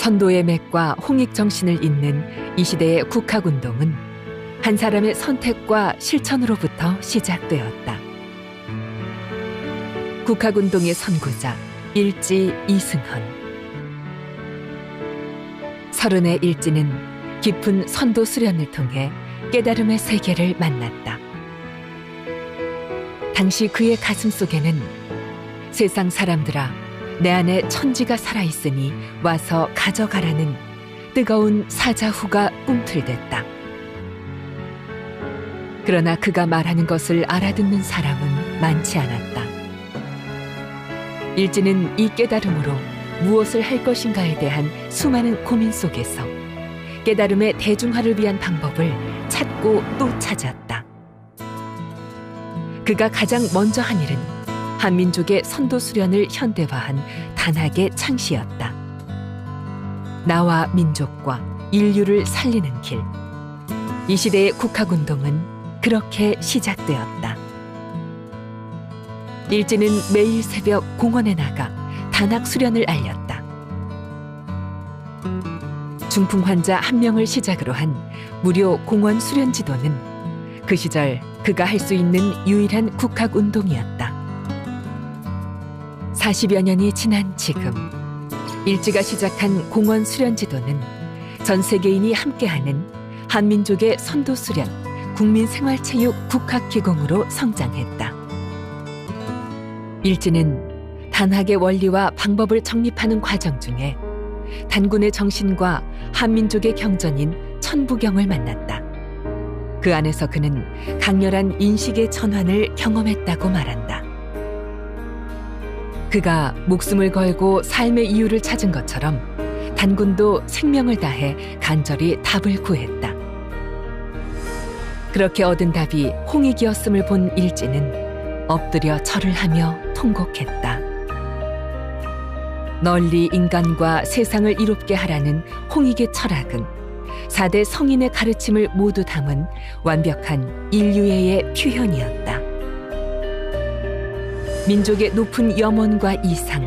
선도의 맥과 홍익 정신을 잇는 이 시대의 국학운동은 한 사람의 선택과 실천으로부터 시작되었다. 국학운동의 선구자 일지 이승헌. 서른의 일지는 깊은 선도 수련을 통해 깨달음의 세계를 만났다. 당시 그의 가슴 속에는 세상 사람들아, 내 안에 천지가 살아있으니 와서 가져가라는 뜨거운 사자후가 꿈틀댔다. 그러나 그가 말하는 것을 알아듣는 사람은 많지 않았다. 일지는 이 깨달음으로 무엇을 할 것인가에 대한 수많은 고민 속에서 깨달음의 대중화를 위한 방법을 찾고 또 찾았다. 그가 가장 먼저 한 일은 한민족의 선도 수련을 현대화한 단학의 창시였다. 나와 민족과 인류를 살리는 길. 이 시대의 국학운동은 그렇게 시작되었다. 일지는 매일 새벽 공원에 나가 단학 수련을 알렸다. 중풍 환자 1명을 시작으로 한 무료 공원 수련 지도는 그 시절 그가 할 수 있는 유일한 국학운동이었다. 40여 년이 지난 지금 일지가 시작한 공원 수련 지도는 전 세계인이 함께하는 한민족의 선도 수련 국민생활체육 국학기공으로 성장했다. 일지는 단학의 원리와 방법을 정립하는 과정 중에 단군의 정신과 한민족의 경전인 천부경을 만났다. 그 안에서 그는 강렬한 인식의 전환을 경험했다고 말한다. 그가 목숨을 걸고 삶의 이유를 찾은 것처럼 단군도 생명을 다해 간절히 답을 구했다. 그렇게 얻은 답이 홍익이었음을 본 일지는 엎드려 절을 하며 통곡했다. 널리 인간과 세상을 이롭게 하라는 홍익의 철학은 4대 성인의 가르침을 모두 담은 완벽한 인류애의 표현이었다. 민족의 높은 염원과 이상,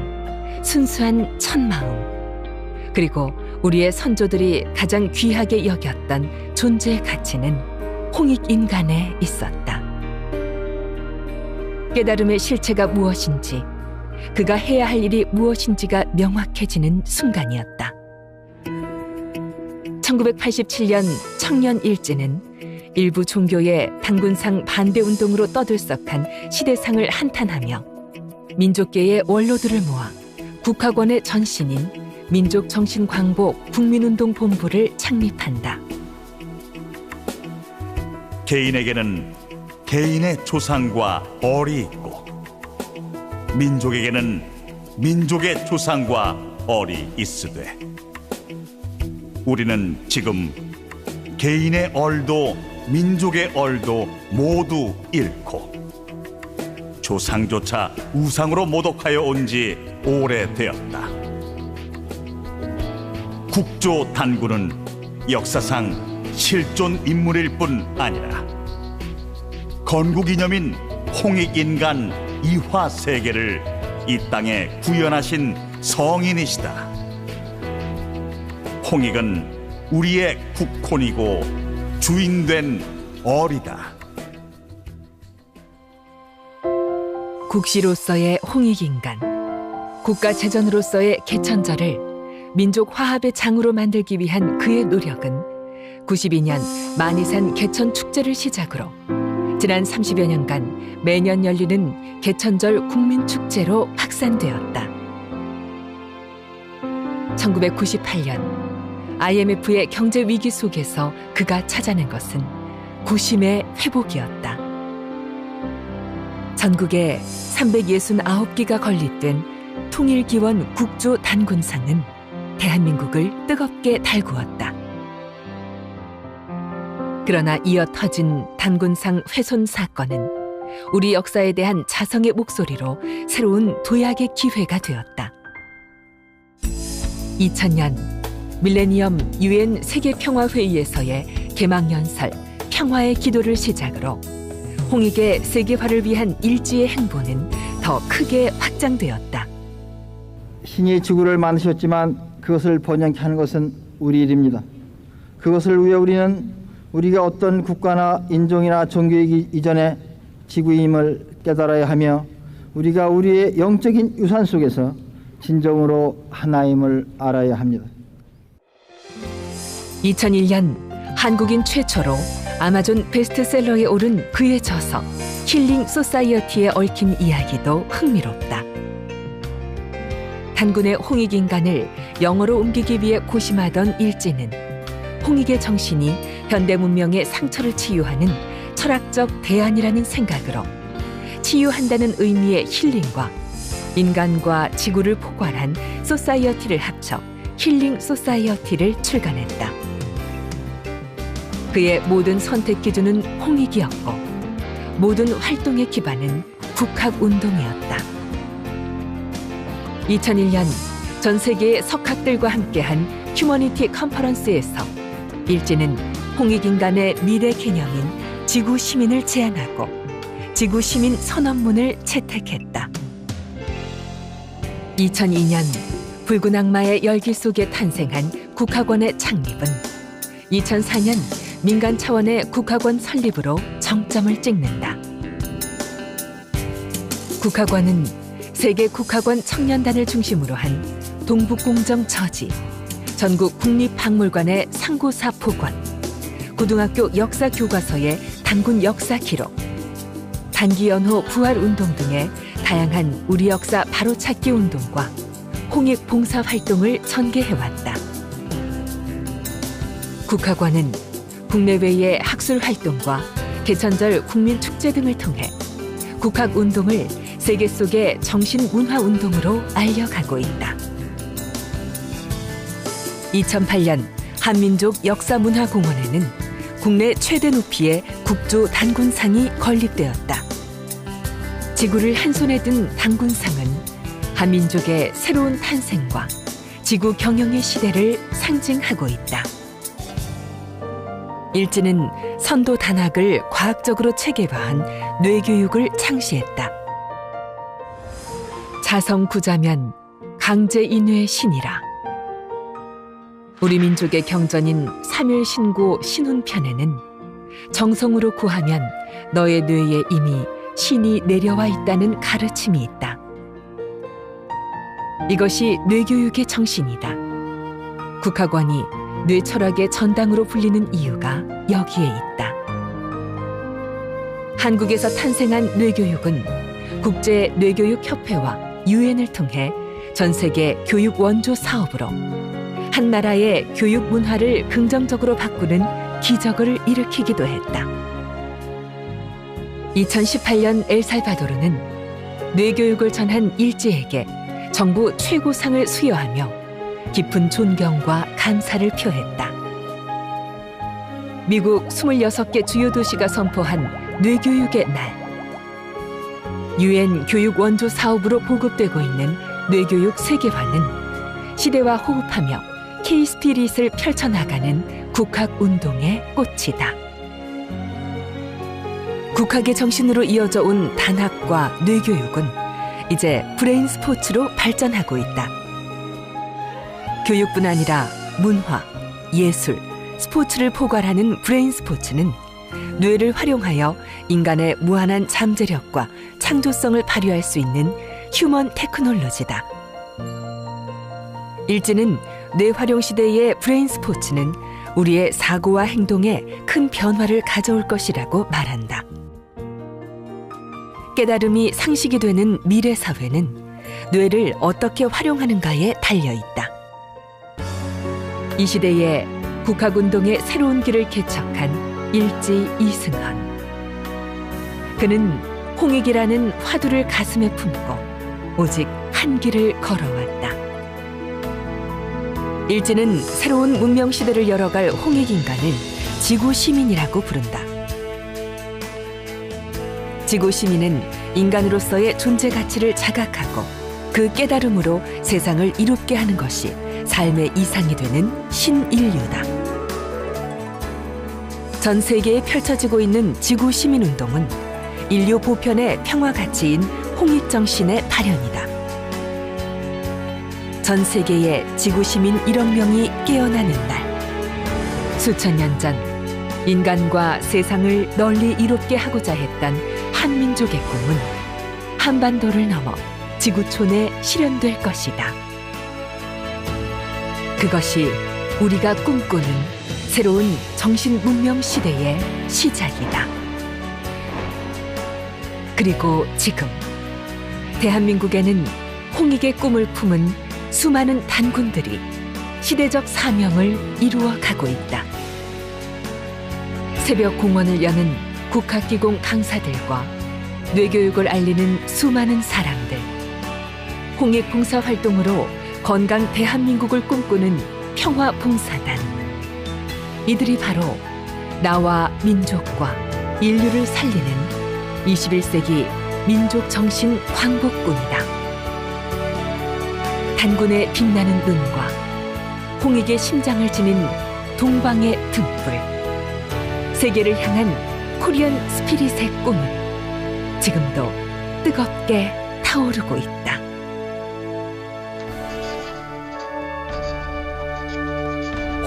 순수한 첫마음, 그리고 우리의 선조들이 가장 귀하게 여겼던 존재의 가치는 홍익인간에 있었다. 깨달음의 실체가 무엇인지, 그가 해야 할 일이 무엇인지가 명확해지는 순간이었다. 1987년 청년일지는 일부 종교의 단군상 반대운동으로 떠들썩한 시대상을 한탄하며 민족계의 원로들을 모아 국학원의 전신인 민족정신광복 국민운동본부를 창립한다. 개인에게는 개인의 조상과 얼이 있고 민족에게는 민족의 조상과 얼이 있으되 우리는 지금 개인의 얼도 민족의 얼도 모두 잃고 조상조차 우상으로 모독하여 온 지 오래되었다. 국조 단군은 역사상 실존 인물일 뿐 아니라 건국이념인 홍익인간 이화세계를 이 땅에 구현하신 성인이시다. 홍익은 우리의 국혼이고 주인된 얼이다. 국시로서의 홍익인간, 국가재전으로서의 개천절을 민족 화합의 장으로 만들기 위한 그의 노력은 92년 만이산 개천축제를 시작으로 지난 30여 년간 매년 열리는 개천절 국민축제로 확산되었다. 1998년 IMF의 경제 위기 속에서 그가 찾아낸 것은 구심의 회복이었다. 전국에 369기가 건립된 통일기원 국조 단군상은 대한민국을 뜨겁게 달구었다. 그러나 이어 터진 단군상 훼손 사건은 우리 역사에 대한 자성의 목소리로 새로운 도약의 기회가 되었다. 2000년 밀레니엄 UN 세계평화회의에서의 개막연설 평화의 기도를 시작으로 홍익의 세계화를 위한 일지의 행보는 더 크게 확장되었다. 신이 지구를 만드셨지만 그것을 번영케 하는 것은 우리 일입니다. 그것을 위해 우리는 우리가 어떤 국가나 인종이나 종교이기 이전에 지구임을 깨달아야 하며 우리가 우리의 영적인 유산 속에서 진정으로 하나임을 알아야 합니다. 2001년 한국인 최초로 아마존 베스트셀러에 오른 그의 저서 힐링 소사이어티에 얽힌 이야기도 흥미롭다. 단군의 홍익인간을 영어로 옮기기 위해 고심하던 일진은 홍익의 정신이 현대 문명의 상처를 치유하는 철학적 대안이라는 생각으로 치유한다는 의미의 힐링과 인간과 지구를 포괄한 소사이어티를 합쳐 힐링 소사이어티를 출간했다. 그의 모든 선택 기준은 홍익이었고 모든 활동의 기반은 국학운동이었다. 2001년 전 세계의 석학들과 함께한 휴머니티 컨퍼런스에서 일진은 홍익인간의 미래 개념인 지구 시민을 제안하고 지구 시민 선언문을 채택했다. 2002년 붉은 악마의 열기 속에 탄생한 국학원의 창립은 2004년 민간 차원의 국학원 설립으로 정점을 찍는다. 국학원은 세계 국학원 청년단을 중심으로 한 동북공정 저지, 전국 국립박물관의 상고사 복원, 고등학교 역사 교과서의 단군 역사 기록, 단기연호 부활운동 등의 다양한 우리 역사 바로찾기 운동과 홍익 봉사 활동을 전개해왔다. 국학원은 국내외의 학술 활동과 개천절 국민축제 등을 통해 국학운동을 세계 속의 정신문화운동으로 알려가고 있다. 2008년 한민족 역사문화공원에는 국내 최대 높이의 국조 단군상이 건립되었다. 지구를 한 손에 든 단군상은 한민족의 새로운 탄생과 지구 경영의 시대를 상징하고 있다. 일진은 선도 단학을 과학적으로 체계화한 뇌교육을 창시했다. 자성구자면 강제인후의 신이라. 우리 민족의 경전인 삼일신고 신훈편에는 정성으로 구하면 너의 뇌에 이미 신이 내려와 있다는 가르침이 있다. 이것이 뇌교육의 정신이다. 국학원이 뇌철학의 전당으로 불리는 이유가 여기에 있다. 한국에서 탄생한 뇌교육은 국제 뇌교육협회와 유엔을 통해 전 세계 교육 원조 사업으로 한 나라의 교육 문화를 긍정적으로 바꾸는 기적을 일으키기도 했다. 2018년 엘살바도르는 뇌교육을 전한 일지에게 정부 최고상을 수여하며 깊은 존경과 감사를 표했다. 미국 26개 주요 도시가 선포한 뇌교육의 날. 유엔 교육 원조 사업으로 보급되고 있는 뇌교육 세계화는 시대와 호흡하며 K-스피릿을 펼쳐나가는 국학운동의 꽃이다. 국학의 정신으로 이어져 온 단학과 뇌교육은 이제 브레인 스포츠로 발전하고 있다. 교육뿐 아니라 문화, 예술, 스포츠를 포괄하는 브레인 스포츠는 뇌를 활용하여 인간의 무한한 잠재력과 창조성을 발휘할 수 있는 휴먼 테크놀로지다. 일진은 뇌활용 시대의 브레인 스포츠는 우리의 사고와 행동에 큰 변화를 가져올 것이라고 말한다. 깨달음이 상식이 되는 미래 사회는 뇌를 어떻게 활용하는가에 달려있다. 이 시대에 국학운동의 새로운 길을 개척한 일지 이승헌. 그는 홍익이라는 화두를 가슴에 품고 오직 한 길을 걸어왔다. 일지는 새로운 문명시대를 열어갈 홍익인간을 지구시민이라고 부른다. 지구시민은 인간으로서의 존재 가치를 자각하고 그 깨달음으로 세상을 이롭게 하는 것이 삶의 이상이 되는 신인류다. 전 세계에 펼쳐지고 있는 지구시민운동은 인류 보편의 평화 가치인 홍익정신의 발현이다. 전 세계의 지구 시민 1억 명이 깨어나는 날. 수천 년 전 인간과 세상을 널리 이롭게 하고자 했던 한민족의 꿈은 한반도를 넘어 지구촌에 실현될 것이다. 그것이 우리가 꿈꾸는 새로운 정신 문명 시대의 시작이다. 그리고 지금 대한민국에는 홍익의 꿈을 품은 수많은 단군들이 시대적 사명을 이루어 가고 있다. 새벽 공원을 여는 국학기공 강사들과 뇌교육을 알리는 수많은 사람들, 홍익 봉사 활동으로 건강 대한민국을 꿈꾸는 평화봉사단. 이들이 바로 나와 민족과 인류를 살리는 21세기 민족정신 광복군이다. 단군의 빛나는 눈과 홍익의 심장을 지닌 동방의 등불, 세계를 향한 코리안 스피릿의 꿈은 지금도 뜨겁게 타오르고 있다.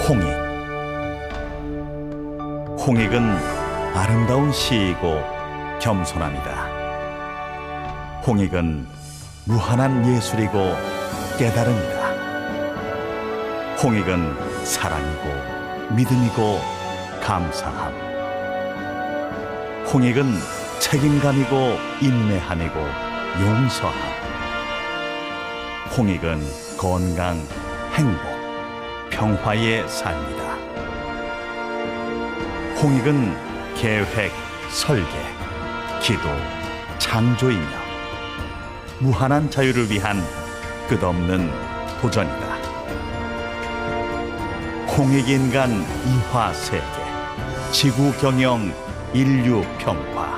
홍익. 홍익은 아름다운 시이고 겸손합니다. 홍익은 무한한 예술이고 깨달음이다. 홍익은 사랑이고 믿음이고 감사함. 홍익은 책임감이고 인내함이고 용서함. 홍익은 건강, 행복, 평화의 삶이다. 홍익은 계획, 설계, 기도, 창조이며 무한한 자유를 위한 끝없는 도전이다. 홍익인간 이화세계, 지구경영 인류평화.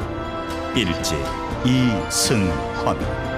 일지 이승헌.